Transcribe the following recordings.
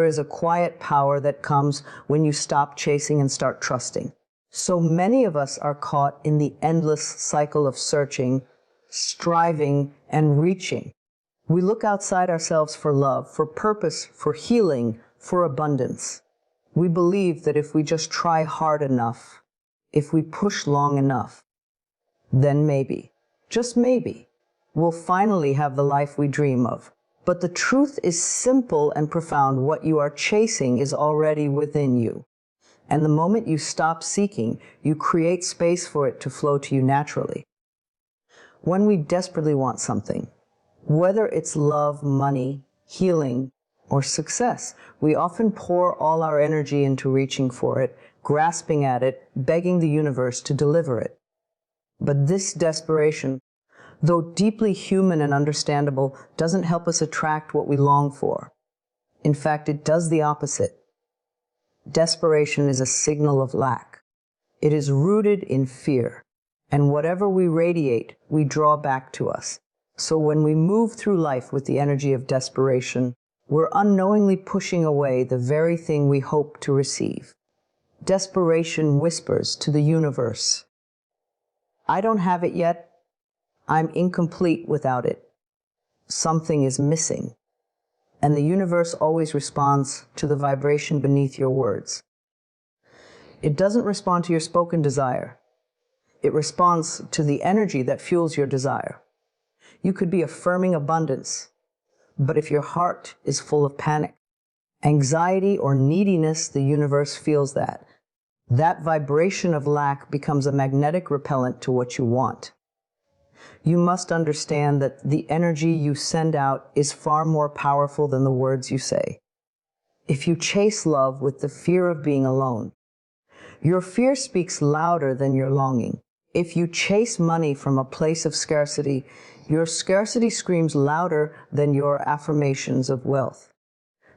is a quiet power that comes when you stop chasing and start trusting. So many of us are caught in the endless cycle of searching, striving, and reaching. We look outside ourselves for love, for purpose, for healing, for abundance. We believe that if we just try hard enough, if we push long enough, then maybe, just maybe, we'll finally have the life we dream of. But the truth is simple and profound. What you are chasing is already within you. And the moment you stop seeking, you create space for it to flow to you naturally. When we desperately want something, whether it's love, money, healing, or success, we often pour all our energy into reaching for it, grasping at it, begging the universe to deliver it. But this desperation, though deeply human and understandable, doesn't help us attract what we long for. In fact, it does the opposite. Desperation is a signal of lack. It is rooted in fear, and whatever we radiate, we draw back to us. So when we move through life with the energy of desperation, we're unknowingly pushing away the very thing we hope to receive. Desperation whispers to the universe, "I don't have it yet. I'm incomplete without it. Something is missing." And the universe always responds to the vibration beneath your words. It doesn't respond to your spoken desire. It responds to the energy that fuels your desire. You could be affirming abundance, but if your heart is full of panic, anxiety, or neediness, the universe feels that. That vibration of lack becomes a magnetic repellent to what you want. You must understand that the energy you send out is far more powerful than the words you say. If you chase love with the fear of being alone, your fear speaks louder than your longing. If you chase money from a place of scarcity, your scarcity screams louder than your affirmations of wealth.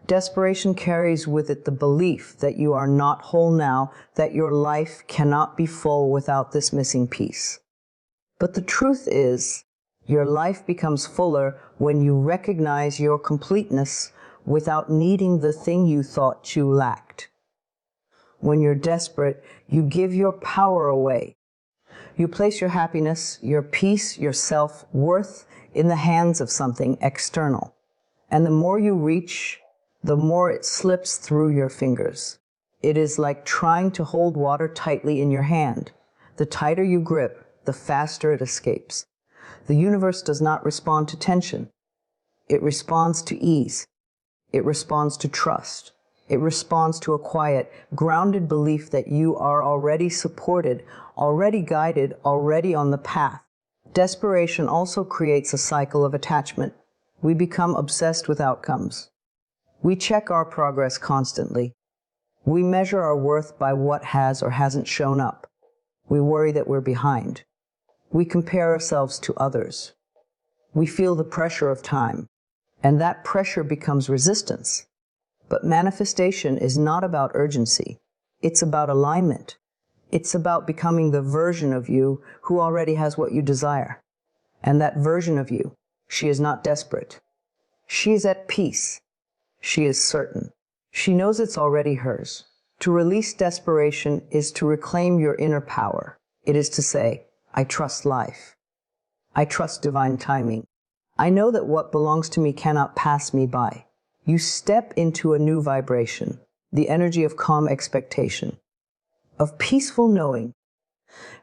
Desperation carries with it the belief that you are not whole now, that your life cannot be full without this missing piece. But the truth is, your life becomes fuller when you recognize your completeness without needing the thing you thought you lacked. When you're desperate, you give your power away. You place your happiness, your peace, your self-worth in the hands of something external. And the more you reach, the more it slips through your fingers. It is like trying to hold water tightly in your hand. The tighter you grip, the faster it escapes. The universe does not respond to tension. It responds to ease. It responds to trust. It responds to a quiet, grounded belief that you are already supported, already guided, already on the path. Desperation also creates a cycle of attachment. We become obsessed with outcomes. We check our progress constantly. We measure our worth by what has or hasn't shown up. We worry that we're behind. We compare ourselves to others. We feel the pressure of time, and that pressure becomes resistance. But manifestation is not about urgency. It's about alignment. It's about becoming the version of you who already has what you desire. And that version of you, she is not desperate. She is at peace. She is certain. She knows it's already hers. To release desperation is to reclaim your inner power. It is to say, I trust life. I trust divine timing. I know that what belongs to me cannot pass me by. You step into a new vibration, the energy of calm expectation, of peaceful knowing.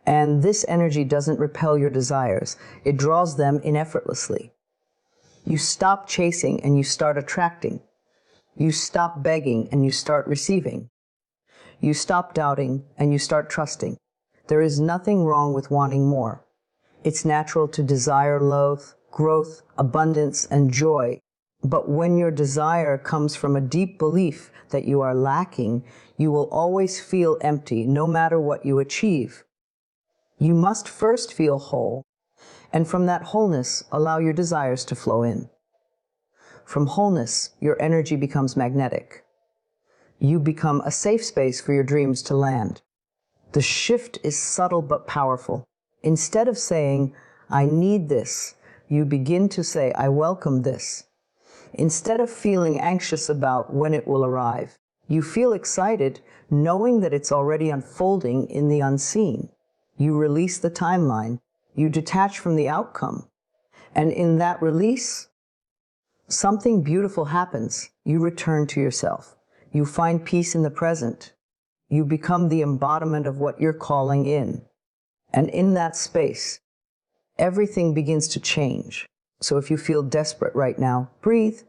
And this energy doesn't repel your desires. It draws them in effortlessly. You stop chasing and you start attracting. You stop begging and you start receiving. You stop doubting and you start trusting. There is nothing wrong with wanting more. It's natural to desire love, growth, abundance, and joy. But when your desire comes from a deep belief that you are lacking, you will always feel empty, no matter what you achieve. You must first feel whole, and from that wholeness, allow your desires to flow in. From wholeness, your energy becomes magnetic. You become a safe space for your dreams to land. The shift is subtle but powerful. Instead of saying, I need this, you begin to say, I welcome this. Instead of feeling anxious about when it will arrive, you feel excited knowing that it's already unfolding in the unseen. You release the timeline. You detach from the outcome. And in that release, something beautiful happens. You return to yourself. You find peace in the present. You become the embodiment of what you're calling in. And in that space, everything begins to change. So if you feel desperate right now, breathe.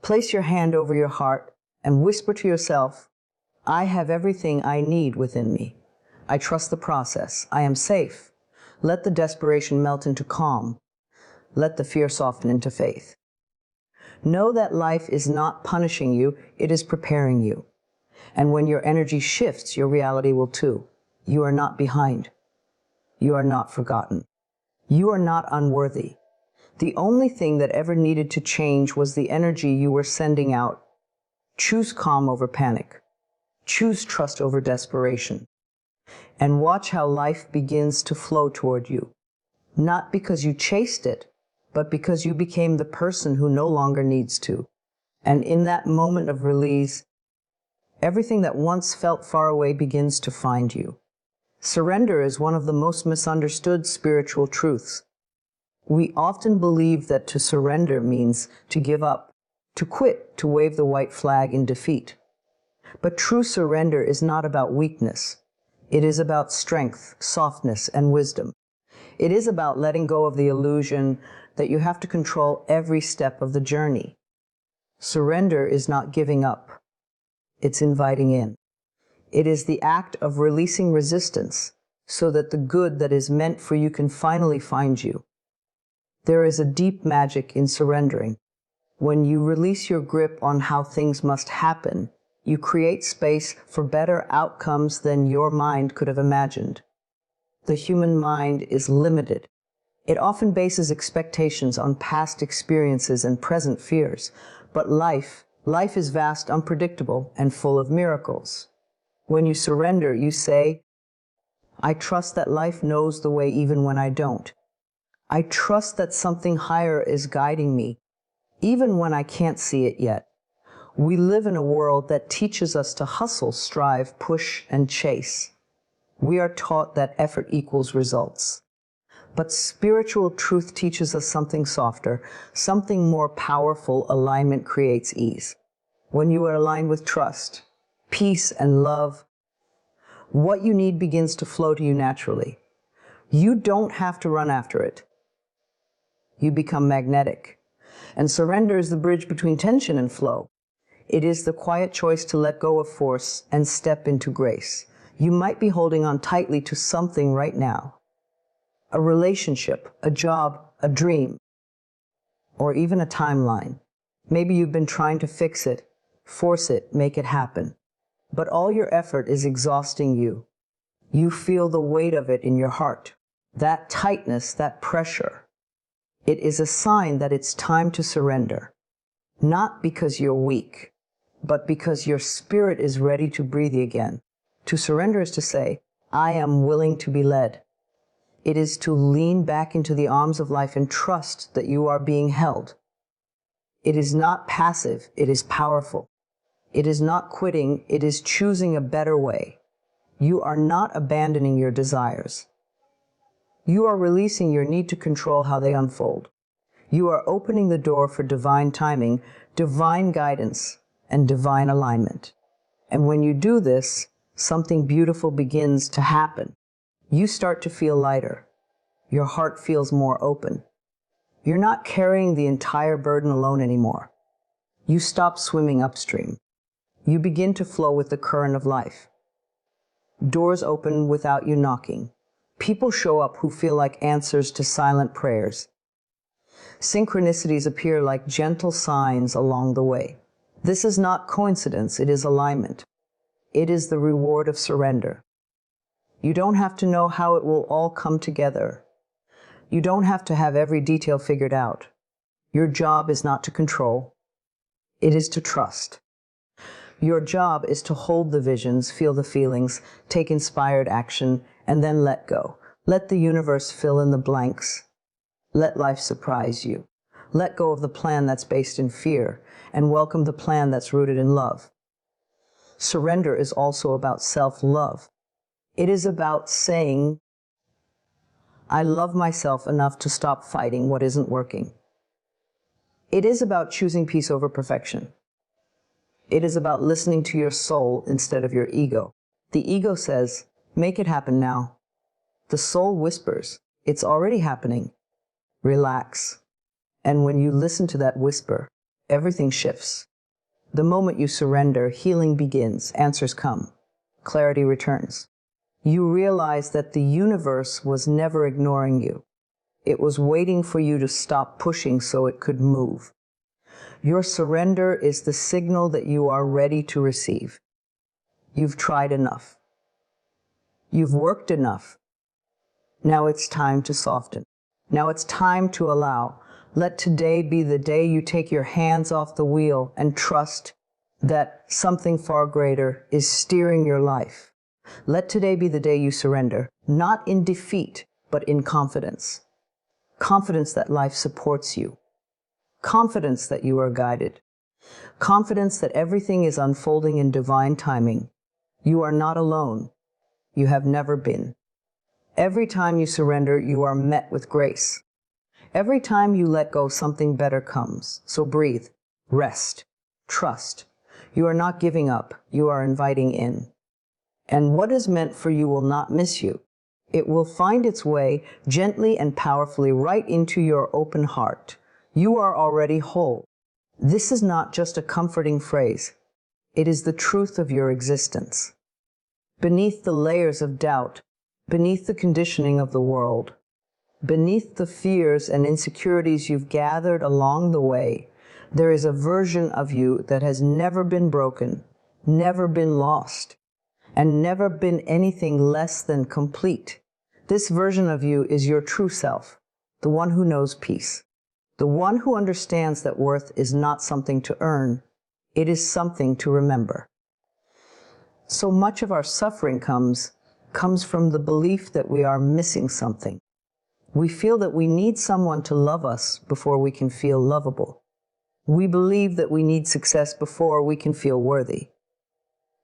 Place your hand over your heart and whisper to yourself, I have everything I need within me. I trust the process. I am safe. Let the desperation melt into calm. Let the fear soften into faith. Know that life is not punishing you, it is preparing you. And when your energy shifts, your reality will too. You are not behind. You are not forgotten. You are not unworthy. The only thing that ever needed to change was the energy you were sending out. Choose calm over panic. Choose trust over desperation. And watch how life begins to flow toward you. Not because you chased it, but because you became the person who no longer needs to. And in that moment of release, everything that once felt far away begins to find you. Surrender is one of the most misunderstood spiritual truths. We often believe that to surrender means to give up, to quit, to wave the white flag in defeat. But true surrender is not about weakness. It is about strength, softness, and wisdom. It is about letting go of the illusion that you have to control every step of the journey. Surrender is not giving up. It's inviting in. It is the act of releasing resistance so that the good that is meant for you can finally find you. There is a deep magic in surrendering. When you release your grip on how things must happen, you create space for better outcomes than your mind could have imagined. The human mind is limited. It often bases expectations on past experiences and present fears. But life is vast, unpredictable, and full of miracles. When you surrender, you say, I trust that life knows the way even when I don't. I trust that something higher is guiding me, even when I can't see it yet. We live in a world that teaches us to hustle, strive, push, and chase. We are taught that effort equals results. But spiritual truth teaches us something softer, something more powerful. Alignment creates ease. When you are aligned with trust, peace, and love, what you need begins to flow to you naturally. You don't have to run after it. You become magnetic. And surrender is the bridge between tension and flow. It is the quiet choice to let go of force and step into grace. You might be holding on tightly to something right now. A relationship, a job, a dream, or even a timeline. Maybe you've been trying to fix it, force it, make it happen. But all your effort is exhausting you. You feel the weight of it in your heart. That tightness, that pressure. It is a sign that it's time to surrender. Not because you're weak, but because your spirit is ready to breathe again. To surrender is to say, I am willing to be led. It is to lean back into the arms of life and trust that you are being held. It is not passive, it is powerful. It is not quitting, it is choosing a better way. You are not abandoning your desires. You are releasing your need to control how they unfold. You are opening the door for divine timing, divine guidance, and divine alignment. And when you do this, something beautiful begins to happen. You start to feel lighter. Your heart feels more open. You're not carrying the entire burden alone anymore. You stop swimming upstream. You begin to flow with the current of life. Doors open without you knocking. People show up who feel like answers to silent prayers. Synchronicities appear like gentle signs along the way. This is not coincidence, it is alignment. It is the reward of surrender. You don't have to know how it will all come together. You don't have to have every detail figured out. Your job is not to control. It is to trust. Your job is to hold the visions, feel the feelings, take inspired action, and then let go. Let the universe fill in the blanks. Let life surprise you. Let go of the plan that's based in fear and welcome the plan that's rooted in love. Surrender is also about self-love. It is about saying, I love myself enough to stop fighting what isn't working. It is about choosing peace over perfection. It is about listening to your soul instead of your ego. The ego says, make it happen now. The soul whispers, it's already happening. Relax. And when you listen to that whisper, everything shifts. The moment you surrender, healing begins, answers come, clarity returns. You realize that the universe was never ignoring you. It was waiting for you to stop pushing so it could move. Your surrender is the signal that you are ready to receive. You've tried enough. You've worked enough. Now it's time to soften. Now it's time to allow. Let today be the day you take your hands off the wheel and trust that something far greater is steering your life. Let today be the day you surrender, not in defeat, but in confidence. Confidence that life supports you. Confidence that you are guided. Confidence that everything is unfolding in divine timing. You are not alone. You have never been. Every time you surrender, you are met with grace. Every time you let go, something better comes. So breathe, rest, trust. You are not giving up. You are inviting in. And what is meant for you will not miss you. It will find its way gently and powerfully right into your open heart. You are already whole. This is not just a comforting phrase. It is the truth of your existence. Beneath the layers of doubt, beneath the conditioning of the world, beneath the fears and insecurities you've gathered along the way, there is a version of you that has never been broken, never been lost, and never been anything less than complete. This version of you is your true self, the one who knows peace, the one who understands that worth is not something to earn, it is something to remember. So much of our suffering comes from the belief that we are missing something. We feel that we need someone to love us before we can feel lovable. We believe that we need success before we can feel worthy.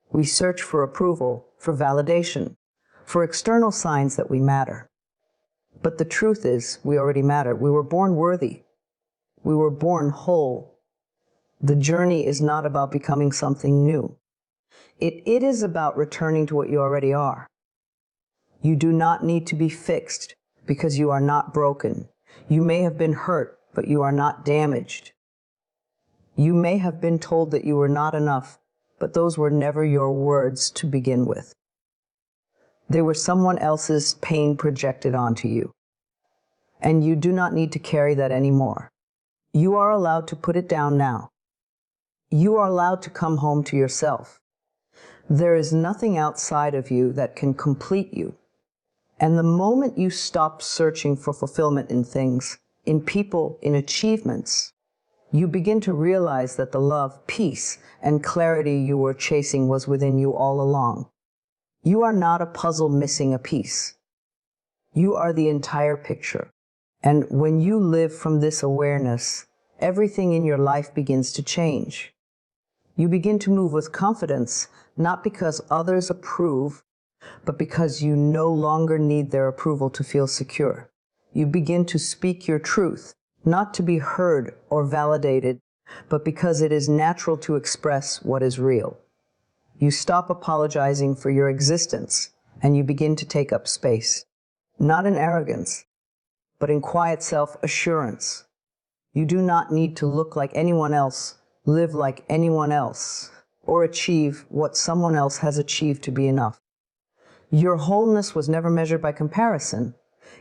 We search for approval, for validation, for external signs that we matter. But the truth is, we already matter. We were born worthy. We were born whole. The journey is not about becoming something new. It is about returning to what you already are. You do not need to be fixed because you are not broken. You may have been hurt, but you are not damaged. You may have been told that you were not enough, but those were never your words to begin with. They were someone else's pain projected onto you. And you do not need to carry that anymore. You are allowed to put it down now. You are allowed to come home to yourself. There is nothing outside of you that can complete you. And the moment you stop searching for fulfillment in things, in people, in achievements, you begin to realize that the love, peace, and clarity you were chasing was within you all along. You are not a puzzle missing a piece. You are the entire picture. And when you live from this awareness, everything in your life begins to change. You begin to move with confidence, not because others approve, but because you no longer need their approval to feel secure. You begin to speak your truth, not to be heard or validated, but because it is natural to express what is real. You stop apologizing for your existence, and you begin to take up space, not in arrogance, but in quiet self-assurance. You do not need to look like anyone else, live like anyone else, or achieve what someone else has achieved to be enough. Your wholeness was never measured by comparison.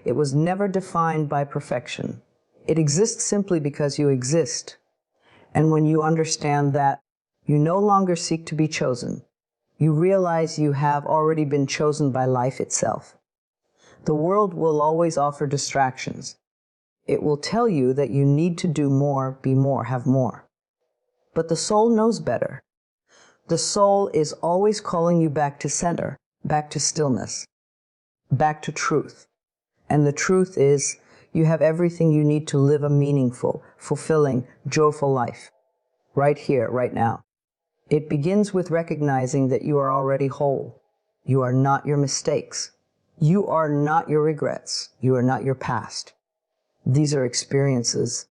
It was never defined by perfection. It exists simply because you exist. And when you understand that, you no longer seek to be chosen. You realize you have already been chosen by life itself. The world will always offer distractions. It will tell you that you need to do more, be more, have more. But the soul knows better. The soul is always calling you back to center, back to stillness, back to truth. And the truth is, You have everything you need to live a meaningful, fulfilling, joyful life. Right here, right now. It begins with recognizing that you are already whole. You are not your mistakes. You are not your regrets. You are not your past. These are experiences,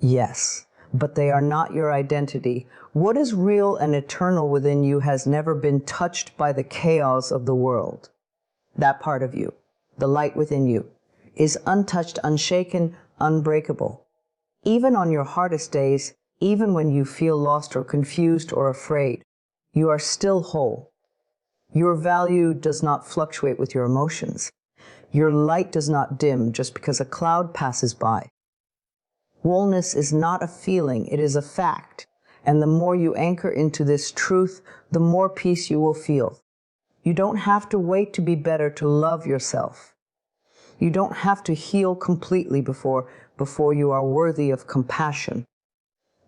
yes, but they are not your identity. What is real and eternal within you has never been touched by the chaos of the world. That part of you, the light within you, is untouched, unshaken, unbreakable. Even on your hardest days, even when you feel lost or confused or afraid, you are still whole. Your value does not fluctuate with your emotions. Your light does not dim just because a cloud passes by. Wholeness is not a feeling, it is a fact. And the more you anchor into this truth, the more peace you will feel. You don't have to wait to be better to love yourself. You don't have to heal completely before you are worthy of compassion.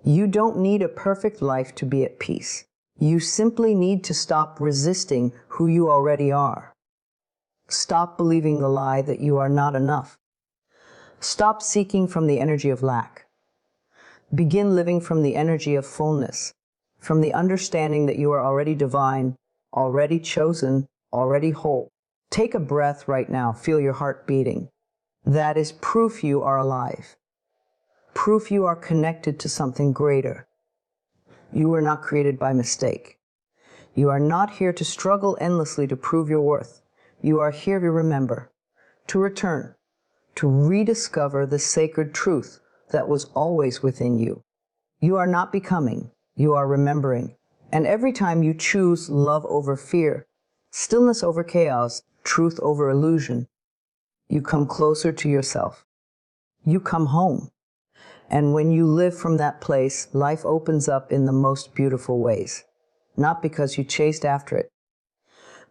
You don't need a perfect life to be at peace. You simply need to stop resisting who you already are. Stop believing the lie that you are not enough. Stop seeking from the energy of lack. Begin living from the energy of fullness, from the understanding that you are already divine, already chosen, already whole. Take a breath right now. Feel your heart beating. That is proof you are alive. Proof you are connected to something greater. You were not created by mistake. You are not here to struggle endlessly to prove your worth. You are here to remember, to return, to rediscover the sacred truth that was always within you. You are not becoming, you are remembering. And every time you choose love over fear, stillness over chaos, truth over illusion, you come closer to yourself. You come home. And when you live from that place, life opens up in the most beautiful ways. Not because you chased after it,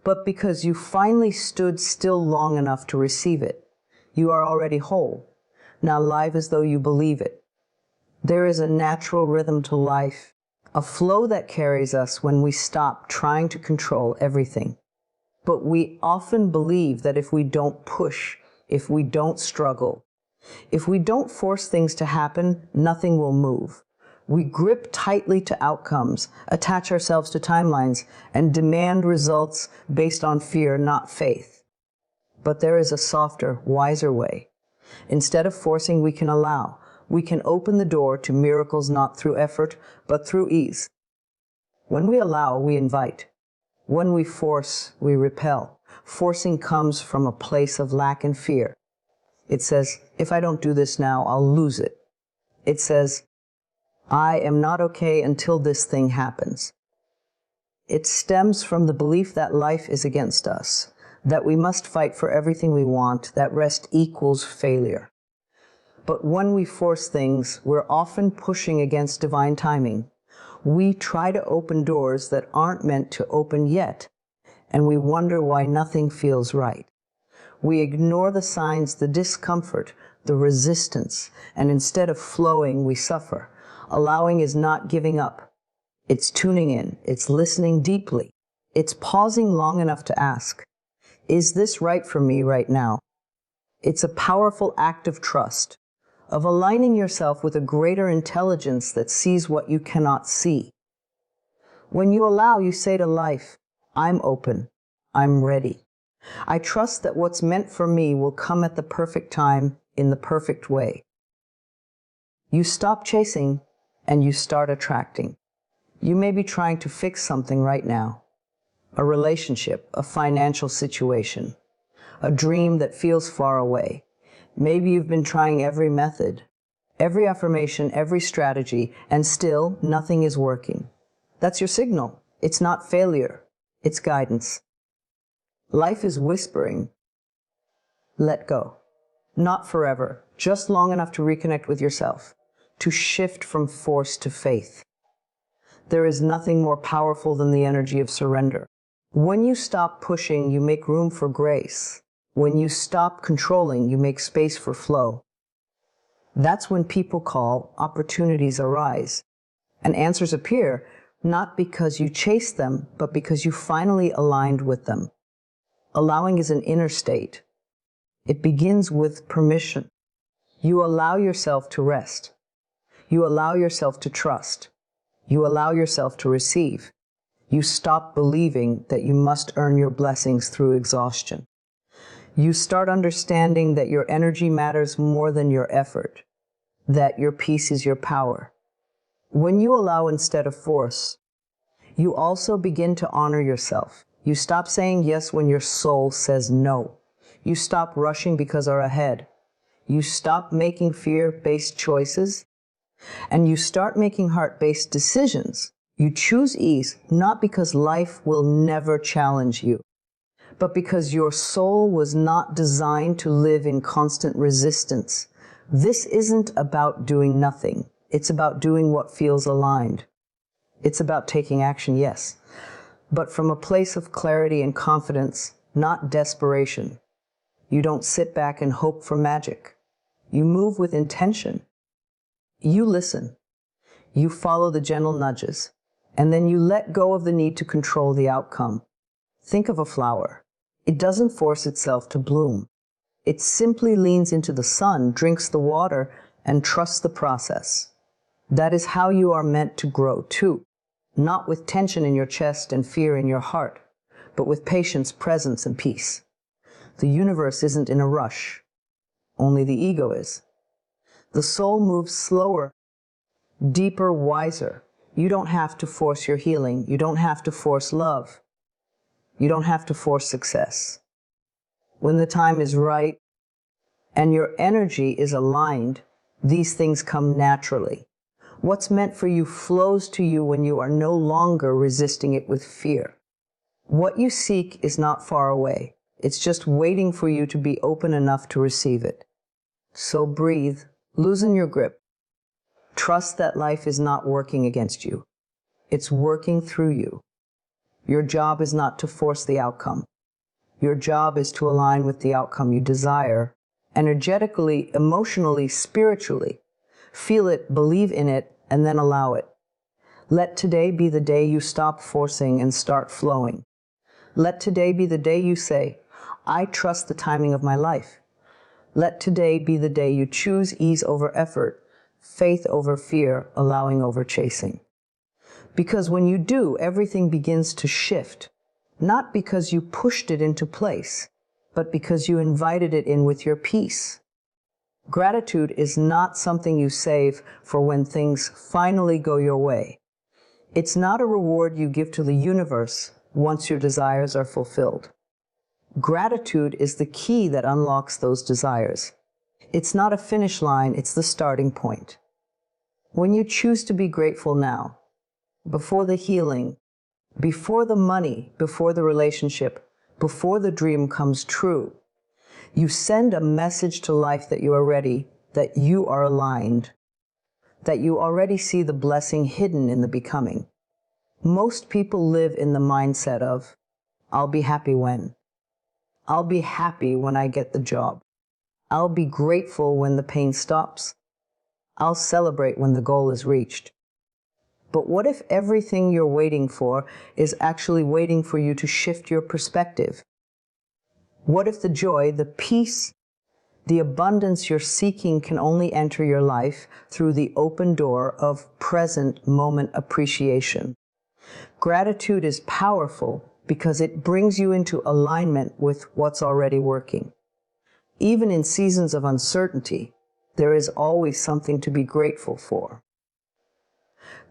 but because you finally stood still long enough to receive it. You are already whole. Now live as though you believe it. There is a natural rhythm to life, a flow that carries us when we stop trying to control everything. But we often believe that if we don't push, if we don't struggle, if we don't force things to happen, nothing will move. We grip tightly to outcomes, attach ourselves to timelines, and demand results based on fear, not faith. But there is a softer, wiser way. Instead of forcing, we can allow. We can open the door to miracles not through effort, but through ease. When we allow, we invite. When we force, we repel. Forcing comes from a place of lack and fear. It says, if I don't do this now, I'll lose it. It says, I am not okay until this thing happens. It stems from the belief that life is against us, that we must fight for everything we want, that rest equals failure. But when we force things, we're often pushing against divine timing. We try to open doors that aren't meant to open yet, and we wonder why nothing feels right. We ignore the signs, the discomfort, the resistance, and instead of flowing, we suffer. Allowing is not giving up. It's tuning in. It's listening deeply. It's pausing long enough to ask, is this right for me right now? It's a powerful act of trust, of aligning yourself with a greater intelligence that sees what you cannot see. When you allow, you say to life, I'm open. I'm ready. I trust that what's meant for me will come at the perfect time, in the perfect way. You stop chasing and you start attracting. You may be trying to fix something right now. A relationship, a financial situation, a dream that feels far away. Maybe you've been trying every method, every affirmation, every strategy, and still nothing is working. That's your signal. It's not failure. It's guidance. Life is whispering, let go. Not forever, just long enough to reconnect with yourself, to shift from force to faith. There is nothing more powerful than the energy of surrender. When you stop pushing, you make room for grace. When you stop controlling, you make space for flow. That's when people call, opportunities arise. And answers appear, not because you chase them, but because you finally aligned with them. Allowing is an inner state. It begins with permission. You allow yourself to rest. You allow yourself to trust. You allow yourself to receive. You stop believing that you must earn your blessings through exhaustion. You start understanding that your energy matters more than your effort, that your peace is your power. When you allow instead of force, you also begin to honor yourself. You stop saying yes when your soul says no. You stop rushing because you're ahead. You stop making fear-based choices, and you start making heart-based decisions. You choose ease, not because life will never challenge you, but because your soul was not designed to live in constant resistance. This isn't about doing nothing. It's about doing what feels aligned. It's about taking action, yes, but from a place of clarity and confidence, not desperation. You don't sit back and hope for magic. You move with intention. You listen. You follow the gentle nudges, and then you let go of the need to control the outcome. Think of a flower. It doesn't force itself to bloom. It simply leans into the sun, drinks the water, and trusts the process. That is how you are meant to grow too, not with tension in your chest and fear in your heart, but with patience, presence, and peace. The universe isn't in a rush. Only the ego is. The soul moves slower, deeper, wiser. You don't have to force your healing. You don't have to force love. You don't have to force success. When the time is right and your energy is aligned, these things come naturally. What's meant for you flows to you when you are no longer resisting it with fear. What you seek is not far away. It's just waiting for you to be open enough to receive it. So breathe, loosen your grip. Trust that life is not working against you. It's working through you. Your job is not to force the outcome. Your job is to align with the outcome you desire, energetically, emotionally, spiritually. Feel it, believe in it, and then allow it. Let today be the day you stop forcing and start flowing. Let today be the day you say, I trust the timing of my life. Let today be the day you choose ease over effort, faith over fear, allowing over chasing. Because when you do, everything begins to shift, not because you pushed it into place, but because you invited it in with your peace. Gratitude is not something you save for when things finally go your way. It's not a reward you give to the universe once your desires are fulfilled. Gratitude is the key that unlocks those desires. It's not a finish line, it's the starting point. When you choose to be grateful now, before the healing, before the money, before the relationship, before the dream comes true, you send a message to life that you are ready, that you are aligned, that you already see the blessing hidden in the becoming. Most people live in the mindset of, I'll be happy when. I'll be happy when I get the job. I'll be grateful when the pain stops. I'll celebrate when the goal is reached. But what if everything you're waiting for is actually waiting for you to shift your perspective? What if the joy, the peace, the abundance you're seeking can only enter your life through the open door of present moment appreciation? Gratitude is powerful because it brings you into alignment with what's already working. Even in seasons of uncertainty, there is always something to be grateful for.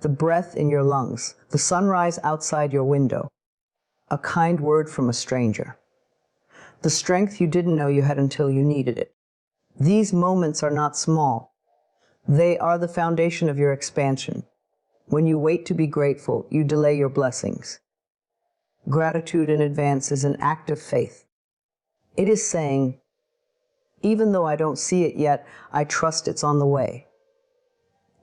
The breath in your lungs, the sunrise outside your window, a kind word from a stranger, the strength you didn't know you had until you needed it. These moments are not small. They are the foundation of your expansion. When you wait to be grateful, you delay your blessings. Gratitude in advance is an act of faith. It is saying, even though I don't see it yet, I trust it's on the way.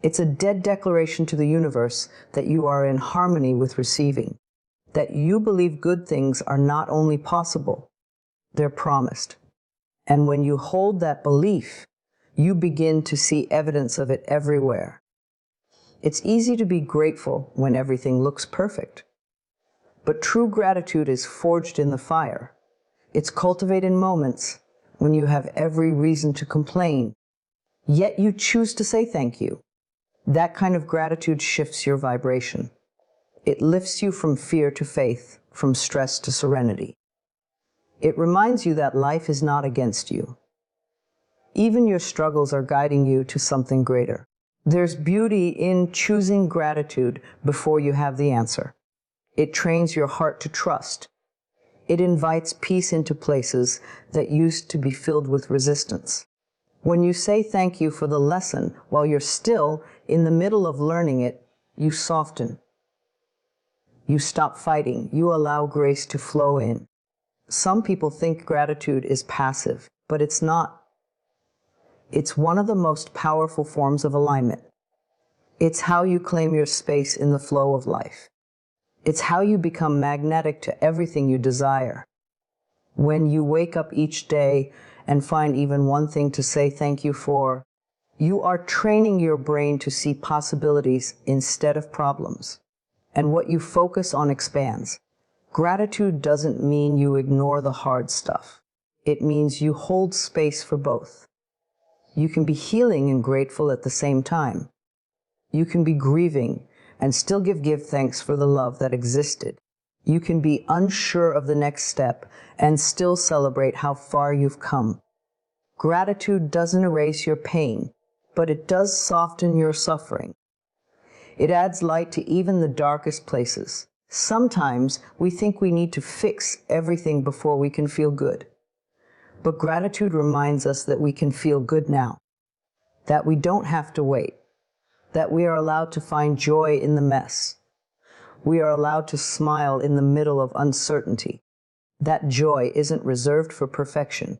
It's a dead declaration to the universe that you are in harmony with receiving, that you believe good things are not only possible, they're promised. And when you hold that belief, you begin to see evidence of it everywhere. It's easy to be grateful when everything looks perfect. But true gratitude is forged in the fire. It's cultivated in moments when you have every reason to complain, Yet you choose to say thank you. That kind of gratitude shifts your vibration. It lifts you from fear to faith, from stress to serenity. It reminds you that life is not against you. Even your struggles are guiding you to something greater. There's beauty in choosing gratitude before you have the answer. It trains your heart to trust. It invites peace into places that used to be filled with resistance. When you say thank you for the lesson while you're still in the middle of learning it, you soften. You stop fighting. You allow grace to flow in. Some people think gratitude is passive, but it's not. It's one of the most powerful forms of alignment. It's how you claim your space in the flow of life. It's how you become magnetic to everything you desire. When you wake up each day and find even one thing to say thank you for, you are training your brain to see possibilities instead of problems. And what you focus on expands. Gratitude doesn't mean you ignore the hard stuff. It means you hold space for both. You can be healing and grateful at the same time. You can be grieving and still give thanks for the love that existed. You can be unsure of the next step and still celebrate how far you've come. Gratitude doesn't erase your pain, but it does soften your suffering. It adds light to even the darkest places. Sometimes we think we need to fix everything before we can feel good. But gratitude reminds us that we can feel good now, that we don't have to wait, that we are allowed to find joy in the mess. We are allowed to smile in the middle of uncertainty. That joy isn't reserved for perfection.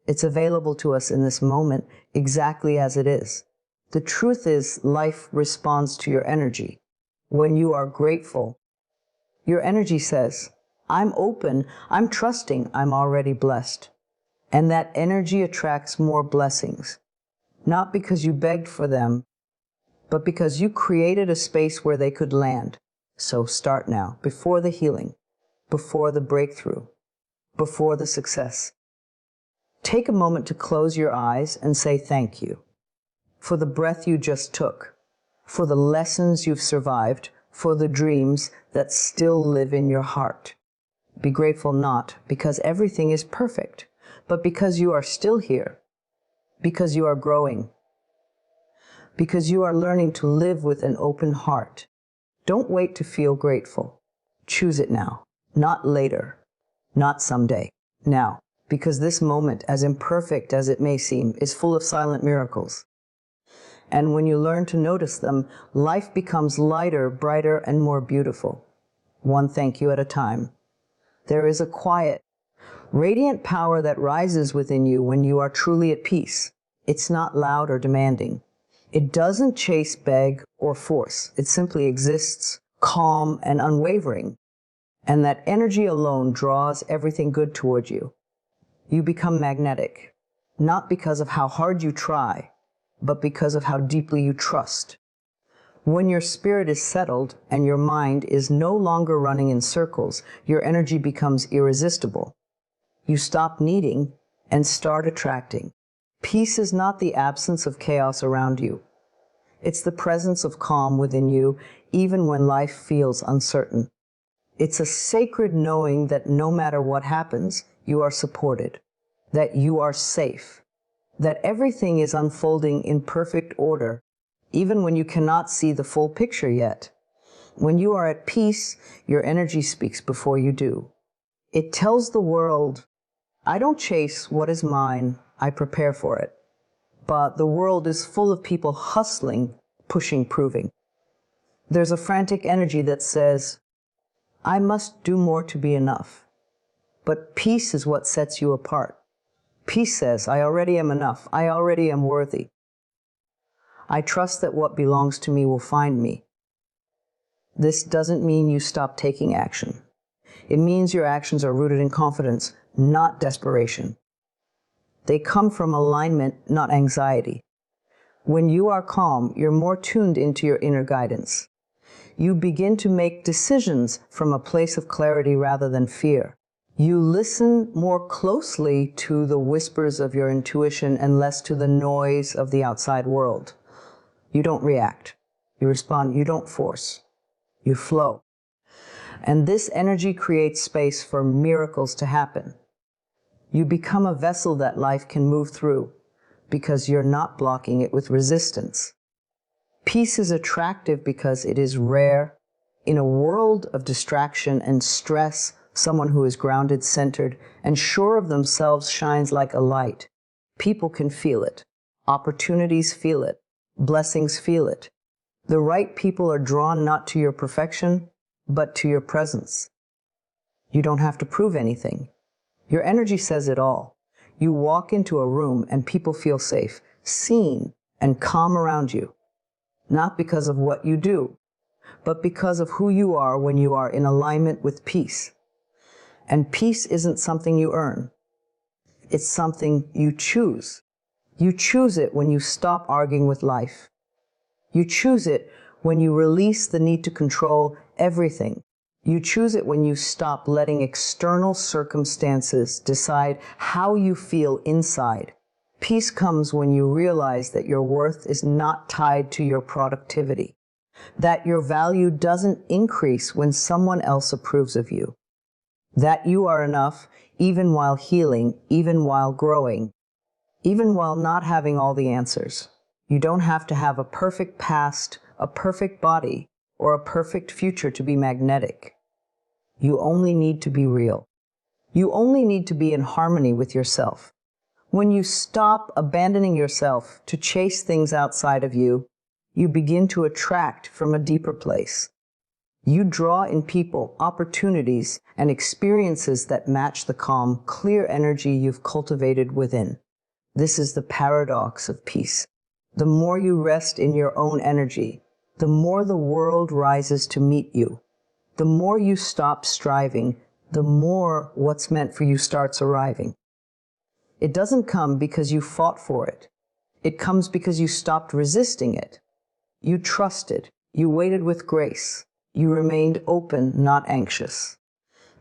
It's available to us in this moment exactly as it is. The truth is, life responds to your energy. When you are grateful, your energy says, I'm open, I'm trusting, I'm already blessed. And that energy attracts more blessings, not because you begged for them, but because you created a space where they could land. So start now, before the healing, before the breakthrough, before the success. Take a moment to close your eyes and say thank you for the breath you just took, for the lessons you've survived, for the dreams that still live in your heart. Be grateful not because everything is perfect, but because you are still here, because you are growing, because you are learning to live with an open heart. Don't wait to feel grateful. Choose it now, not later, not someday. Now, because this moment, as imperfect as it may seem, is full of silent miracles. And when you learn to notice them, life becomes lighter, brighter, and more beautiful. One thank you at a time. There is a quiet, radiant power that rises within you when you are truly at peace. It's not loud or demanding. It doesn't chase, beg, or force. It simply exists, calm and unwavering. And that energy alone draws everything good toward you. You become magnetic, not because of how hard you try, but because of how deeply you trust. When your spirit is settled and your mind is no longer running in circles, your energy becomes irresistible. You stop needing and start attracting. Peace is not the absence of chaos around you. It's the presence of calm within you, even when life feels uncertain. It's a sacred knowing that no matter what happens, you are supported, that you are safe, that everything is unfolding in perfect order, even when you cannot see the full picture yet. When you are at peace, your energy speaks before you do. It tells the world, I don't chase what is mine, I prepare for it. But the world is full of people hustling, pushing, proving. There's a frantic energy that says, I must do more to be enough. But peace is what sets you apart. Peace says, I already am enough. I already am worthy. I trust that what belongs to me will find me. This doesn't mean you stop taking action. It means your actions are rooted in confidence, not desperation. They come from alignment, not anxiety. When you are calm, you're more tuned into your inner guidance. You begin to make decisions from a place of clarity rather than fear. You listen more closely to the whispers of your intuition and less to the noise of the outside world. You don't react. You respond. You don't force. You flow. And this energy creates space for miracles to happen. You become a vessel that life can move through because you're not blocking it with resistance. Peace is attractive because it is rare. In a world of distraction and stress, someone who is grounded, centered, and sure of themselves shines like a light. People can feel it. Opportunities feel it. Blessings feel it. The right people are drawn not to your perfection, but to your presence. You don't have to prove anything. Your energy says it all. You walk into a room and people feel safe, seen, and calm around you. Not because of what you do, but because of who you are when you are in alignment with peace. And peace isn't something you earn. It's something you choose. You choose it when you stop arguing with life. You choose it when you release the need to control everything. You choose it when you stop letting external circumstances decide how you feel inside. Peace comes when you realize that your worth is not tied to your productivity, that your value doesn't increase when someone else approves of you, that you are enough even while healing, even while growing, even while not having all the answers. You don't have to have a perfect past, a perfect body, or a perfect future to be magnetic. You only need to be real. You only need to be in harmony with yourself. When you stop abandoning yourself to chase things outside of you, you begin to attract from a deeper place. You draw in people, opportunities, and experiences that match the calm, clear energy you've cultivated within. This is the paradox of peace. The more you rest in your own energy, the more the world rises to meet you. The more you stop striving, the more what's meant for you starts arriving. It doesn't come because you fought for it. It comes because you stopped resisting it. You trusted. You waited with grace. You remained open, not anxious.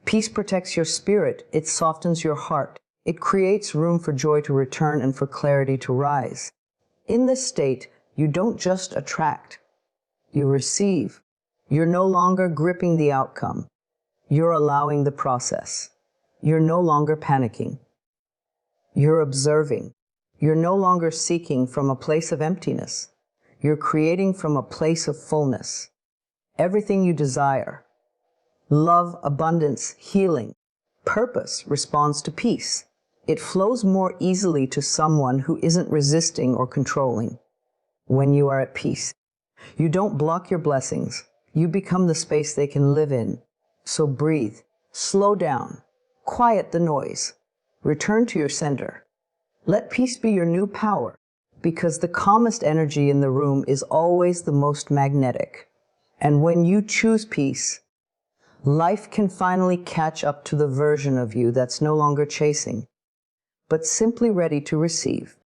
Peace protects your spirit. It softens your heart. It creates room for joy to return and for clarity to rise. In this state, you don't just attract. You receive. You're no longer gripping the outcome. You're allowing the process. You're no longer panicking. You're observing. You're no longer seeking from a place of emptiness. You're creating from a place of fullness. Everything you desire, love, abundance, healing, purpose responds to peace. It flows more easily to someone who isn't resisting or controlling. When you are at peace, you don't block your blessings. You become the space they can live in. So breathe, slow down, quiet the noise. Return to your center. Let peace be your new power, because the calmest energy in the room is always the most magnetic. And when you choose peace, life can finally catch up to the version of you that's no longer chasing, but simply ready to receive.